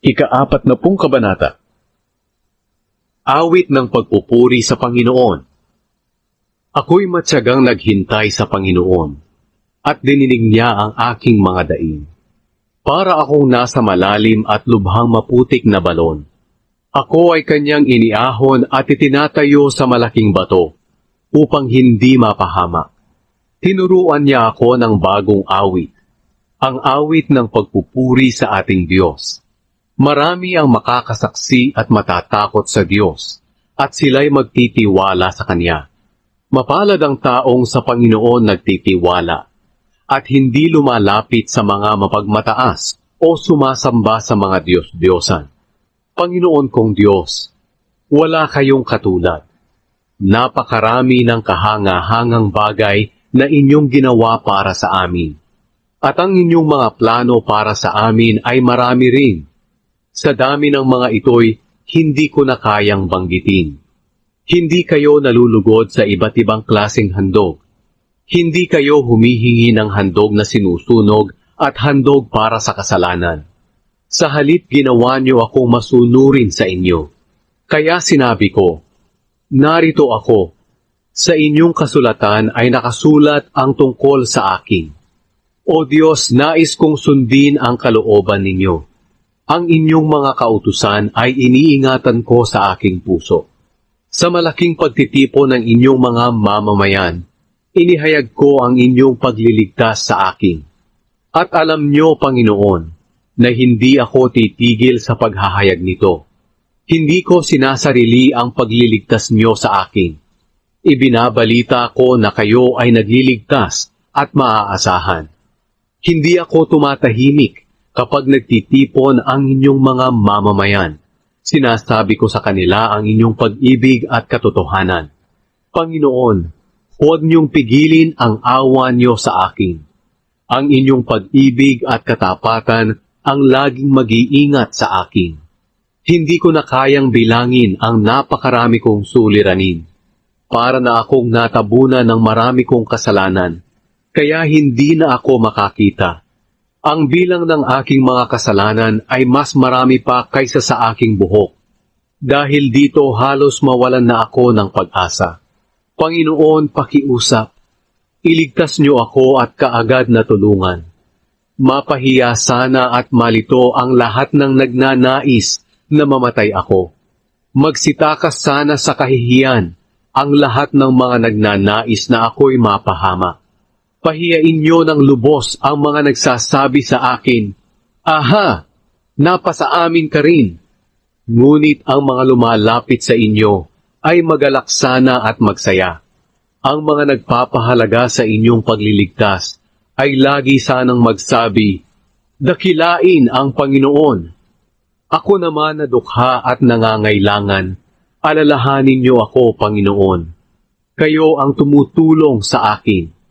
Ika-40 kabanata. Awit ng pagpupuri sa Panginoon. Ako'y matyagang naghintay sa Panginoon, at dininig niya ang aking mga daing. Para akong nasa malalim at lubhang maputik na balon. Ako ay kanyang iniahon at itinatayo sa malaking bato, upang hindi mapahamak. Tinuruan niya ako ng bagong awit, ang awit ng pagpupuri sa ating Diyos. Marami ang makakasaksi at matatakot sa Diyos, at sila'y magtitiwala sa Kanya. Mapalad ang taong sa Panginoon nagtitiwala, at hindi lumalapit sa mga mapagmataas o sumasamba sa mga Diyos-Diyosan. Panginoon kong Diyos, wala kayong katulad. Napakarami ng kahanga-hangang bagay na inyong ginawa para sa amin. At ang inyong mga plano para sa amin ay marami rin. Sa dami ng mga ito'y hindi ko na kayang banggitin. Hindi kayo nalulugod sa iba't ibang klaseng handog. Hindi kayo humihingi ng handog na sinusunog at handog para sa kasalanan. Sa halip ginawa niyo akong masunurin sa inyo. Kaya sinabi ko, narito ako. Sa inyong kasulatan ay nakasulat ang tungkol sa akin. O Diyos, nais kong sundin ang kalooban ninyo. Ang inyong mga kautusan ay iniingatan ko sa aking puso. Sa malaking pagtitipon ng inyong mga mamamayan, inihayag ko ang inyong pagliligtas sa akin. At alam nyo, Panginoon, na hindi ako titigil sa paghahayag nito. Hindi ko sinasarili ang pagliligtas nyo sa akin. Ibinabalita ko na kayo ay nagliligtas at maaasahan. Hindi ako tumatahimik kapag nagtitipon ang inyong mga mamamayan. Sinasabi ko sa kanila ang inyong pag-ibig at katotohanan. Panginoon, huwag niyong pigilin ang awa niyo sa akin. Ang inyong pag-ibig at katapatan ang laging mag-iingat sa akin. Hindi ko na kayang bilangin ang napakarami kong suliranin. Para na akong natabunan ng marami kong kasalanan, kaya hindi na ako makakita. Ang bilang ng aking mga kasalanan ay mas marami pa kaysa sa aking buhok. Dahil dito halos mawalan na ako ng pag-asa. Panginoon, pakiusap. Iligtas niyo ako at kaagad na tulungan. Mapahiya sana at malito ang lahat ng nagnanais na mamatay ako. Magsitakas sana sa kahihiyan ang lahat ng mga nagnanais na ako'y mapahamak. Pahiyain niyo ng lubos ang mga nagsasabi sa akin, aha, napasa amin ka rin. Ngunit ang mga lumalapit sa inyo ay magalak sana at magsaya. Ang mga nagpapahalaga sa inyong pagliligtas ay lagi sanang magsabi, dakilain ang Panginoon. Ako naman na dukha at nangangailangan, alalahanin niyo ako, Panginoon. Kayo ang tumutulong sa akin.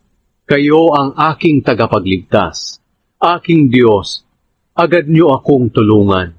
Kayo ang aking tagapagligtas. Aking Diyos, agad niyo akong tulungan.